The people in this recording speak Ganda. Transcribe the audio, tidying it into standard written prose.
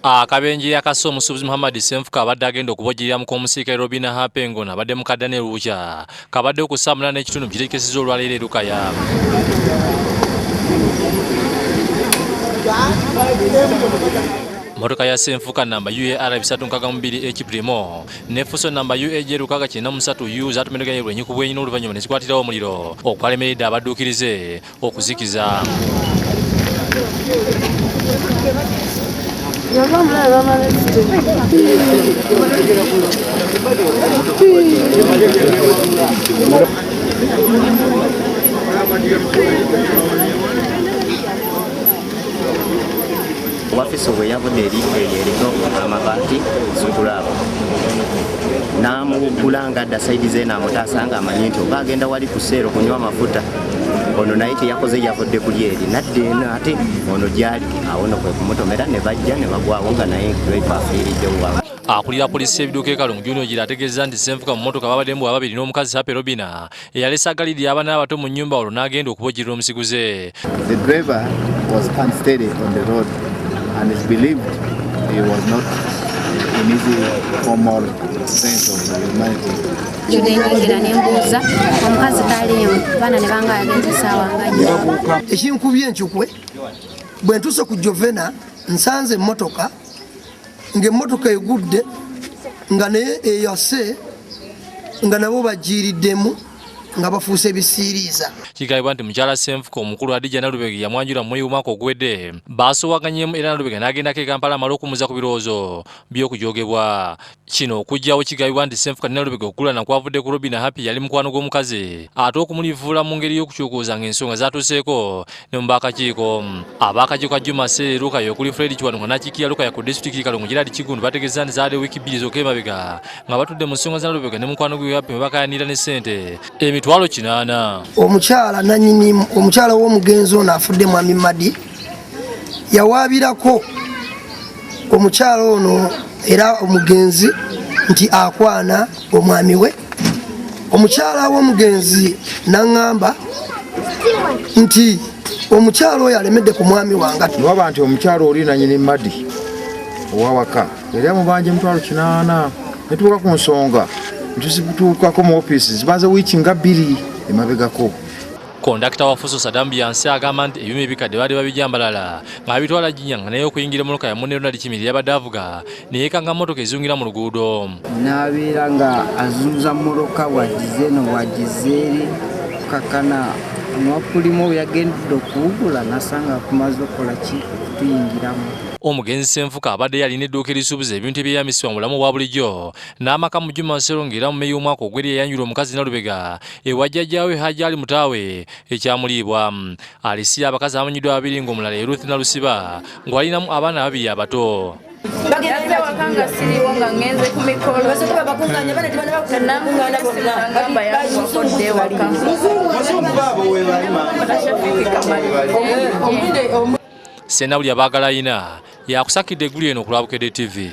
Akabenje akaso omusuubuzi Muhammad Senfuka abadde agenda okubojjirira mu k'omusirikale Robinah Hapengo abadde mu Kadane Luucha kabadde okusamula n'ekitundu kirekeseza olwaleero e Lukaya. Motoka ya Senfuka namba UAR 362 H Primo ne Fuso namba UAJ 693U zatumeneganye lwenyi ku bwenyi n'oluvannyuma ne zikwatirawo omuliro okwalemeredde abadduukirize okuzikiza. Wafiso bwe yavudde eriko amabaati zikulaba n'amugula adda sayidi ze n'amutaasa ng'amanyi nti oba agenda wali ku sseero kunywa amafuta ono naye teyakoze yavudde kuli eri nadde eno ate ono gyali awo no kwe kumutomera ne bajja ne bagwawo nga naye afiiriddewo wamu. Akulira polisi y'ebiduuka e Kalungu Junior gira ategeeza nti Senfuka mu mmotoka babaddemu ababiri n'omukazi Happy Robinah eyalesa agalidi y'abaana abato mu nnyumba olwo n'agenda okubojjirira omusiguze. The driver was unsteady on the road and it's believed he was not in his formal sense of humanity. Judengira nembuuza omukazi taliimu baana ne banga yagenze essaawa nga nnya. Ekinkubye enkyukwe bwe ntuuse ku Jovena nsanze emmotoka ng'emmotoka egudde nga naye eyase nga nabo bagiiriddemu nga bafuuse ebisiiriiza. Kigambibwa nti mukyala Senfuka omukulu Adija Nalubega yamwanjula mu mwaka ogwedde baasowaganyemu era Nalubega n'agendako e Kampala amale okumuza ku birowoozo by'okujoogebwa. Kino okugyawo kigambibwa nti Senfuka ne Nalubega okukulana kwavudde ku Robinah Happy yali mukwano gw'omukazi ate okumulivuula mu ngeri y'okukyukuuzanga ensonga zaatuuseeko ne mu baakakiiko. Abaakakiiko ka Juma Sere Lukaya okuli Fred Kiwanuka n'akiikirira Lukaya ku disitulikiti Kalungu Gerald Kigundu bategeeza nti zaadde wiiki bbiri zokka emabega nga batudde mu nsonga za Nalubega ne mukwano gwe Happy bakayanira ne ssente emitwalo 8. Omukyala nanyini omukyala w'omugenzi ono afudde Mwami Madi yawaabirako omukyala ono era omugenzi nti akwana omwami we. Omukyala w'omugenzi n'aŋŋamba nti omukyala oyo alemedde ku mwami wange. Waba nti omukyala oli nanyini Madi owawaka yali amubanja emitwalo 8 netuuka ku nsonga ntuzituukako mu ofiisi zimaze wiiki nga 2 emabegako. Kondakita wa Fuso Saddam Byansi agamba nti ebyuma ebikadde baali babijambalala ng'abitwala Jinyanga naye okuyingira Muluka ya Munne Ronald Kimiri yabadde avuga ne yeekanga mmotoka ezungira mu luguudo. N'abeera nga azuuza mmoloka wagize eno wagize eri kakana n'okulimu yagendedde okuwugula n'asanga kumaze okukola ki tuyingiramu. Omugenzi Senfuka abadde yalina edduuka erisuubuza ebintu ebyeyambisibwa mu bulamu bwa bulijjo n'amaka mu Juma Nsero ng'era mu Mei y'omwaka ogweri eyanjula omukazi Nalubega ewa jjajjaawe Hajji Ali Mutaawe ekyamuliibwa. Alisiya abakazi abamanyiddwa babiri ng'omulala ye Ruth Nalusiba ng'alinamu abaana babiri abato. Yazze wakanga siriwo nga ngenze ku mikolo nagamba yakodde waka Senawuli abaagala ayina yakusakidde eggulu eno ku Lwabukedde TV.